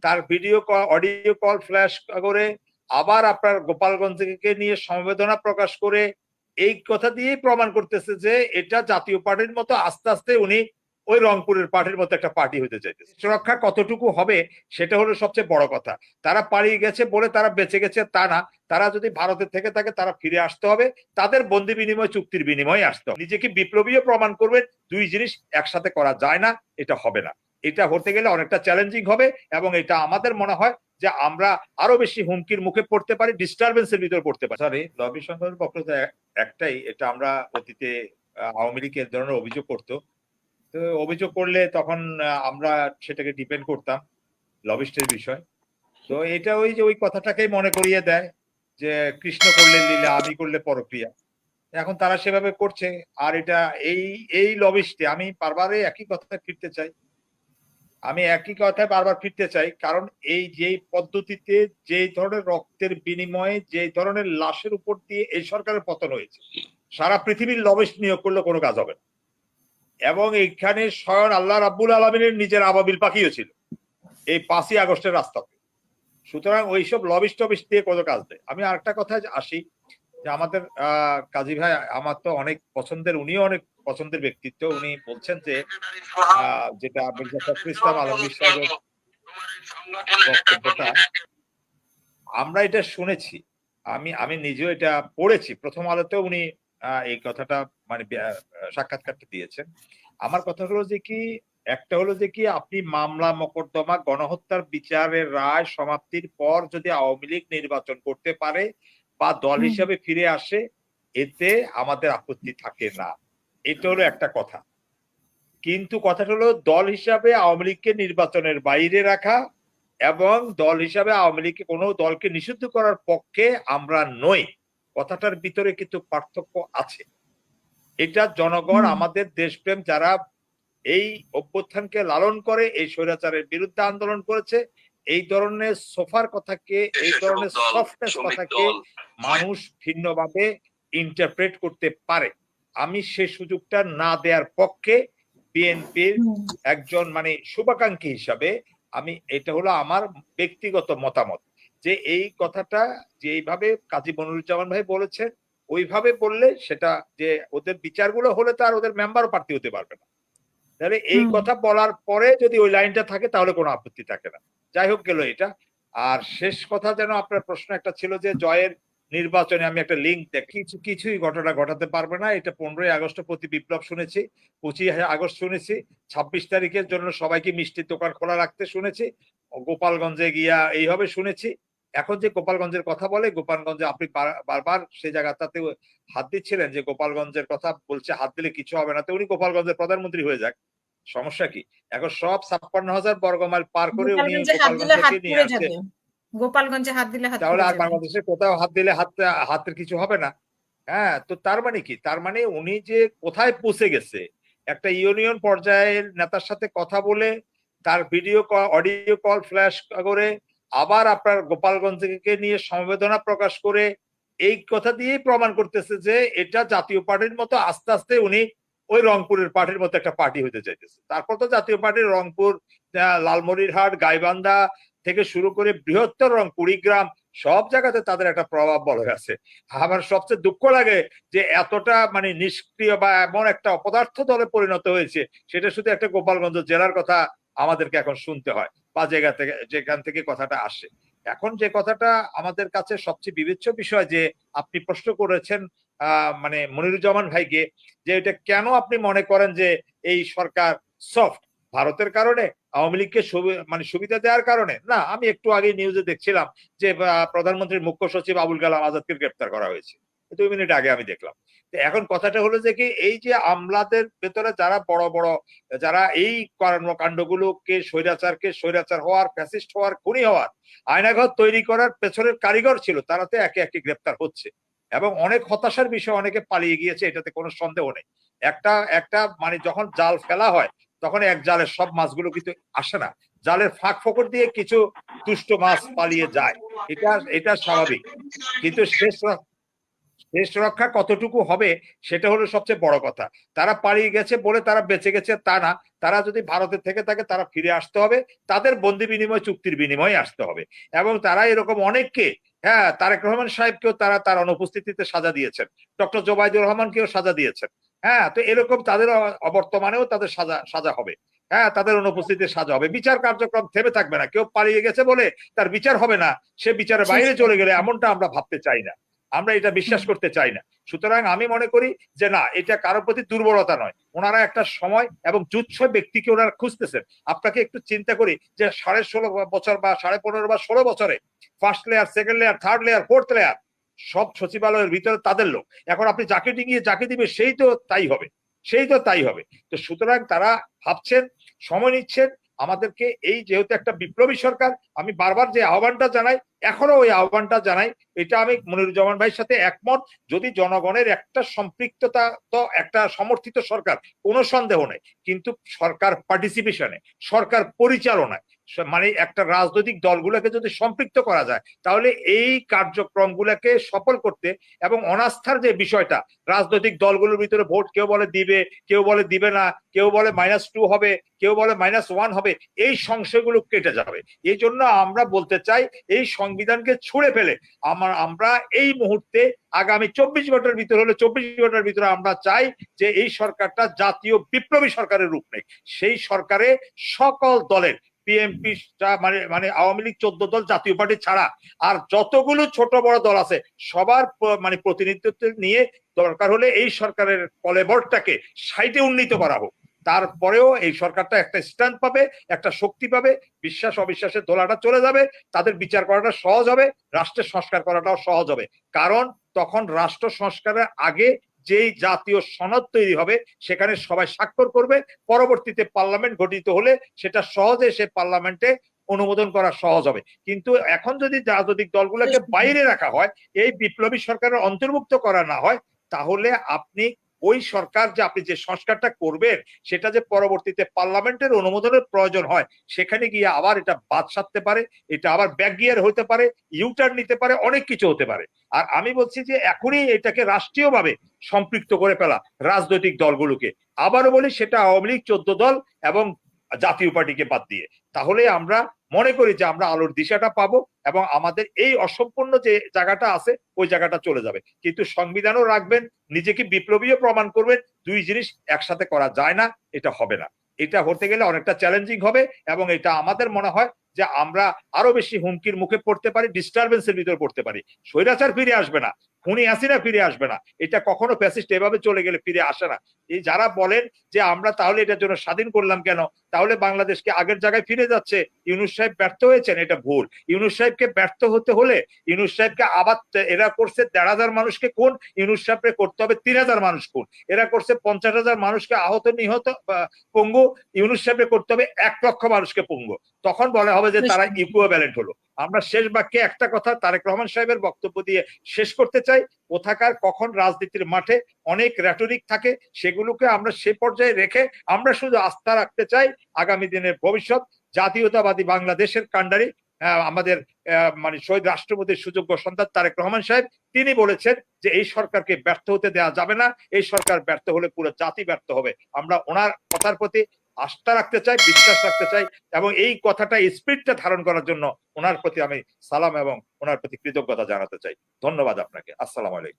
তার video call audio call flash করে আবার আপনার গোপালগঞ্জকে নিয়ে সমবেদনা প্রকাশ করে এই কথা দিয়েই প্রমাণ করতেছে যে এটা জাতীয় পার্টির মতো আস্তে আস্তে উনি ওই রংপুরের পার্টির মতো একটা পার্টি হতে চাইতেছে। সুরক্ষা কতটুকু হবে সেটা হলো সবচেয়ে বড় কথা। তারা পালিয়ে গেছে বলে তারা বেঁচে গেছে তা না, তারা যদি ভারতের থেকে থাকে তারা ফিরে আসতে হবে, তাদের বন্দি বিনিময় চুক্তির বিনিময়ে আসতে হবে। নিজেকে বিপ্লবীও প্রমাণ করবেন, দুই জিনিস একসাথে করা যায় না, এটা হবে না। এটা হতে গেলে অনেকটা চ্যালেঞ্জিং হবে এবং এটা আমাদের মনে হয় যে আমরা আরো বেশি হুমকির মুখে পড়তে পারি, ডিস্টারবেন্সের ভিতরে পড়তে পারি। সরি, লবি সংগঠনের পক্ষ থেকে একটাই, এটা আমরা অতীতে আওয়ামী লীগ এর ধরনের অভিযোগ করতো, তো অভিযোগ করলে তখন আমরা সেটাকে ডিপেন্ড করতাম লবিস্টের বিষয়। তো এটা ওই যে ওই কথাটাকেই মনে করিয়ে দেয় যে কৃষ্ণ করলে লীলা, আমি করলে পরক্রিয়া। এখন তারা সেভাবে করছে। আর এটা এই এই লবিস্টে আমি বারবারই একই কথায় ফিরতে চাই, আমি একই কথায় বারবার ফিরতে চাই, কারণ এই যে পদ্ধতিতে যে ধরনের রক্তের বিনিময়ে যে ধরনের লাশের উপর দিয়ে এই সরকারের পতন হয়েছে, সারা পৃথিবীর লবিস্ট নিয়োগ করলে কোনো কাজ হবে না। এবং এইখানে স্বয়ং আল্লাহ রাব্বুল আলমিনের নিজের আবাবিল পাখিও ছিল এই 5ই আগস্টের রাস্তাতে। সুতরাং ওইসব লবিস্ট টবিস্ট দিয়ে কোনো কাজ নেই। আমি আরেকটা কথায় আসি যে আমাদের কাজী ভাই আমার তো অনেক পছন্দের, উনিও অনেক পছন্দের ব্যক্তিত্ব। উনি বলছেন যে যেটা মির্জা ফখরুল ইসলাম আলমগীর সাহেবের বক্তব্যটা, আমরা এটা শুনেছি, আমি নিজেও এটা পড়েছি, প্রথম আলোতে উনি এই কথাটা মানে সাক্ষাৎকারটা দিয়েছেন। আমার কথা হলো যে কি, একটা হলো যে কি আপনি মামলা মোকদ্দমা গণহত্যার বিচারের রায় সমাপ্তির পর যদি আওয়ামী লীগ নির্বাচন করতে পারে বা দল হিসাবে ফিরে আসে, এতে আমাদের আপত্তি থাকে না, এটা হলো একটা কথা। কিন্তু কথাটা হলো দল হিসাবে আওয়ামী লীগকে নির্বাচনের বাইরে রাখা এবং দল হিসাবে আওয়ামী লীগকে কোনো দলকে নিষিদ্ধ করার পক্ষে আমরা নই, কথাটার ভিতরে কিন্তু পার্থক্য আছে। এটা জনগণ, আমাদের দেশপ্রেম যারা এই অভ্যুত্থানকে লালন করে, এই স্বৈরাচারের বিরুদ্ধে আন্দোলন করেছে, এই ধরনের সোফার কথাকে, এই ধরনের সফটনেস কথাকে মানুষ ভিন্নভাবে ইন্টারপ্রেট করতে পারে। আমি সে সুযোগটা না দেওয়ার পক্ষে বিএনপির একজন মানে শুভাকাঙ্ক্ষী হিসাবে আমি, এটা হলো আমার ব্যক্তিগত মতামত, যে এই কথাটা যে এইভাবে কাজী মনিরুজ্জামান ভাই বলেছেন ওইভাবে বললে সেটা যে ওদের বিচারগুলো হলে তো আর ওদের মেম্বারও প্রার্থী হতে পারবে না। তাহলে এই কথা বলার পরে যদি ওই লাইনটা থাকে তাহলে কোনো আপত্তি থাকে না। যাই হোক গেল এটা। আর শেষ কথা, যেন আপনার প্রশ্ন একটা ছিল যে জয়ের নির্বাচনে আমি একটা লিঙ্ক দেখি, কিছুই ঘটনা ঘটাতে পারবে না। এটা 15ই আগস্ট প্রতি বিপ্লব শুনেছি, 25 আগস্ট শুনেছি, 26 তারিখের জন্য সবাইকে মিষ্টির দোকান খোলা রাখতে শুনেছি, গোপালগঞ্জে গিয়া এইভাবে শুনেছি। এখন যে গোপালগঞ্জের কথা বলে, গোপালগঞ্জে আপনি বারবার সেই জায়গাটাতে হাত দিচ্ছিলেন যে গোপালগঞ্জের কথা বলছে, হাত দিলে কিছু হবে না, তো উনি গোপালগঞ্জের প্রধানমন্ত্রী হয়ে যাক, সমস্যা কি? এখন সব 56,000 বর্গমাইল পার করে উনি গোপালগঞ্জকে নিয়ে আসছে, গোপালগঞ্জে হাত দিলে হাত, তাহলে আর বাংলাদেশে কোথাও হাত দিলে হাতের কিছু হবে না। হ্যাঁ, তো তার মানে কি? তার মানে উনি যে কোথায় পৌঁছে গেছে, একটা ইউনিয়ন পর্যায়ের নেতার সাথে কথা বলে তার video call audio call flash করে আবার আপনার গোপালগঞ্জকে নিয়ে সমবেদনা প্রকাশ করে এই কথা দিয়েই প্রমাণ করতেছে যে এটা জাতীয় পার্টির মতো আস্তে আস্তে উনি ওই রংপুরের পার্টির মতো একটা পার্টি হতে চাইতেছে। তারপর তো জাতীয় পার্টির রংপুর, লালমনিরহাট, গাইবান্ধা থেকে শুরু করে বৃহত্তর কুড়িগ্রাম সব জায়গাতে তাদের একটা প্রভাব বলে আছে। আমার সবচেয়ে দুঃখ লাগে যে এতটা মানে নিষ্ক্রিয় বা এমন একটা অপদার্থ দলে পরিণত হয়েছে, সেটা শুধু একটা গোপালগঞ্জ জেলার কথা আমাদেরকে এখন শুনতে হয় বা জায়গা থেকে, যেখান থেকে কথাটা আসে। এখন যে কথাটা আমাদের কাছে সবচেয়ে বিবেচ্য বিষয়, যে আপনি প্রশ্ন করেছেন মানে মনিরুজ্জামান ভাইকে, যে এটা কেন আপনি মনে করেন যে এই সরকার সফট, ভারতের কারণে, আওয়ামী লীগকে মানে সুবিধা দেওয়ার কারণে? না, আমি একটু আগে নিউজে দেখছিলাম যে প্রধানমন্ত্রীর মুখ্য সচিব আবুল কালাম আজাদকে গ্রেপ্তার করা হয়েছে, 2 মিনিট আগে আমি দেখলাম। তো এখন কথাটা হলো যে কি, এই যে আমলাদের ভেতরে যারা বড় বড়, যারা এই কর্মকাণ্ডগুলোকে স্বৈরাচার হওয়ার, ফ্যাসিস্ট হওয়ার, খুনি হওয়ার আয়নাঘর তৈরি করার পেছনের কারিগর ছিল, তারা তো একে একে গ্রেপ্তার হচ্ছে এবং অনেক হতাশার বিষয়, অনেকে পালিয়ে গিয়েছে, এটাতে কোনো সন্দেহ নেই। একটা মানে যখন জাল ফেলা হয় তখন এক জালের সব মাছগুলো কিন্তু আসে না, জালের ফাঁক ফোকর দিয়ে কিছু দুষ্ট মাছ পালিয়ে যায়, এটা স্বাভাবিক। কিন্তু দেশ রক্ষা কতটুকু হবে সেটা হলো সবচেয়ে বড় কথা। তারা পালিয়ে গেছে বলে তারা বেঁচে গেছে তা না, তারা যদি ভারতে থেকে থাকে তারা ফিরে আসতে হবে, তাদের বন্দি বিনিময় চুক্তির বিনিময়ে আসতে হবে। এবং তারা এরকম অনেককে, হ্যাঁ, তারেক রহমান সাহেবকেও তারা তার অনুপস্থিতিতে সাজা দিয়েছেন, ডক্টর জোবাইদুর রহমানকেও সাজা দিয়েছেন। হ্যাঁ, তো এরকম তাদের অবর্তমানেও তাদের সাজা সাজা হবে। হ্যাঁ, তাদের অনুপস্থিতিতে সাজা হবে। বিচার কার্যক্রম থেমে থাকবে না। কেউ পালিয়ে গেছে বলে তার বিচার হবে না, সে বিচারের বাইরে চলে গেলে, এমনটা আমরা ভাবতে চাই না, আমরা এটা বিশ্বাস করতে চাই না। সুতরাং আমি মনে করি যে না, এটা কারোর প্রতি দুর্বলতা নয়, ওনারা একটা সময় এবং জুৎস ব্যক্তিকে ওনারা খুঁজতেছেন। আপনাকে একটু চিন্তা করি যে 16.5 বছর বা 15.5 বা 16 বছরে first layer, second layer, third layer, fourth layer সব সচিবালয়ের ভিতরে তাদের লোক। এখন আপনি যাকে ডিঙিয়ে যাকে দিবে সেই তো তাই হবে, সেই তো তাই হবে। তো সুতরাং তারা ভাবছেন, সময় নিচ্ছেন। আমাদেরকে এই যেহেতু একটা বিপ্লবী সরকার, আমি বারবার যে আহ্বানটা জানাই, এখনো ওই আহ্বানটা জানাই, এটা আমি মনিরুজ্জামান ভাইয়ের সাথে একমত। যদি জনগণের একটা সম্পৃক্ততা, তো একটা সমর্থিত সরকার, কোনো সন্দেহ নেই, কিন্তু সরকার পার্টিসিপেশনে, সরকার পরিচালনায়, মানে একটা রাজনৈতিক দলগুলোকে যদি সম্পৃক্ত করা যায়, তাহলে এই কার্যক্রমগুলোকে সফল করতে, এবং অনাস্থার যে বিষয়টা, রাজনৈতিক দলগুলোর ভিতরে ভোট কেউ বলে দিবে, কেউ বলে দিবে না, কেউ বলে -2 হবে, কেউ বলে -1 হবে, এই সংশয়গুলো কেটে যাবে। এই জন্য আমরা বলতে চাই, এই সংবিধানকে ছুঁড়ে ফেলে আমরা এই মুহূর্তে আগামী 24 ঘন্টার ভিতরে হলে 24 ঘন্টার ভিতরে আমরা চাই যে এই সরকারটা জাতীয় বিপ্লবী সরকারের রূপ নেই। সেই সরকারে সকল দলের, বিএনপি মানে মানে আওয়ামী লীগ 14 দল, জাতীয় পার্টি ছাড়া আর যতগুলো ছোট বড় দল আছে সবার মানে প্রতিনিধিত্ব নিয়ে, দরকার হলে এই সরকারের কলেবরটাকে সাইটে উন্নীত করা হোক। তারপরেও এই সরকারটা একটা স্ট্যান্ড পাবে, একটা শক্তি পাবে, বিশ্বাস অবিশ্বাসের দোলাটা চলে যাবে, তাদের বিচার করাটা সহজ হবে, রাষ্ট্রের সংস্কার করাটাও সহজ হবে। কারণ তখন রাষ্ট্র সংস্কারের আগে যেই জাতীয় সনদ তৈরি হবে সেখানে সবাই স্বাক্ষর করবে, পরবর্তীতে পার্লামেন্ট গঠিত হলে সেটা সহজে সে পার্লামেন্টে অনুমোদন করা সহজ হবে। কিন্তু এখন যদি রাজনৈতিক দলগুলোকে বাইরে রাখা হয়, এই বিপ্লবী সরকারের অন্তর্ভুক্ত করা না হয়, তাহলে আপনি ওই সরকার যে আপনি যে সংস্কারটা করবেন সেটা যে পরবর্তীতে পার্লামেন্টের অনুমোদনের প্রয়োজন হয়, সেখানে গিয়ে আবার এটা বাদ সাধতে পারে, এটা আবার ব্যাক গিয়ার হতে পারে, ইউটার্ন নিতে পারে, অনেক কিছু হতে পারে। আর আমি বলছি যে এখনই এটাকে রাষ্ট্রীয়ভাবে সম্পৃক্ত করে ফেলা রাজনৈতিক দলগুলোকে, আবারও বলি সেটা আওয়ামী লীগ 14 দল এবং জাতীয় পার্টিকে বাদ দিয়ে, তাহলে আমরা মনে করি যে আমরা আলোর দিশাটা পাবো এবং আমাদের এই অসম্পূর্ণ যে জায়গাটা আছে ওই জায়গাটা চলে যাবে। কিন্তু সংবিধানও রাখবেন, নিজেকে বিপ্লবীও প্রমাণ করবেন, দুই জিনিস একসাথে করা যায় না, এটা হবে না। এটা হতে গেলে অনেকটা চ্যালেঞ্জিং হবে এবং এটা আমাদের মনে হয় যে আমরা আরো বেশি হুমকির মুখে পড়তে পারি, ডিস্টারবেন্সের ভিতরে পড়তে পারি। স্বৈরাচার ফিরে আসবে না, খুনি হাসিনা ফিরে আসবে না, এটা কখনো ফ্যাসিস্ট এভাবে চলে গেলে ফিরে আসে না। এই যারা বলেন যে আমরা তাহলে এটার জন্য স্বাধীন করলাম কেন, তাহলে বাংলাদেশকে আগের জায়গায় ফিরে যাচ্ছে, ইউনূস সাহেব ব্যর্থ হয়েছেন, এটা ভুল। ইউনূস সাহেবকে ব্যর্থ হতে হলে, ইউনূস সাহেবকে আবার, এরা করছে 1,500 মানুষকে খুন, ইউনূস সাহেবকে করতে হবে 3,000 মানুষ খুন। এরা করছে 50,000 মানুষকে আহত নিহত পঙ্গু, ইউনূস সাহেবকে করতে হবে 1 লক্ষ মানুষকে পঙ্গু। তখন বলা হবে যে তারা ইকুইভ্যালেন্ট হলো। আমরা শেষ বাক্যে একটা কথা তারেক রহমান সাহেবের বক্তব্য দিয়ে শেষ করতে চাই, কোথাকার কখন রাজনীতির মাঠে অনেক রেটরিক থাকে, সেগুলোকে আমরা সে পর্যায়ে রেখে আমরা শুধু আস্থা রাখতে চাই আগামী দিনের ভবিষ্যৎ জাতীয়তাবাদী বাংলাদেশের কাণ্ডারি আমাদের মানে শহীদ রাষ্ট্রপতির সুযোগ্য সন্তান তারেক রহমান সাহেব, তিনি বলেছেন যে এই সরকারকে ব্যর্থ হতে দেওয়া যাবে না, এই সরকার ব্যর্থ হলে পুরো জাতি ব্যর্থ হবে। আমরা ওনার কথার প্রতি আস্থা রাখতে চাই, বিশ্বাস রাখতে চাই এবং এই কথাটা স্পিরিটটা ধারণ করার জন্য ওনার প্রতি আমি সালাম এবং ওনার প্রতি কৃতজ্ঞতা জানাতে চাই। ধন্যবাদ আপনাকে। আসসালামু আলাইকুম।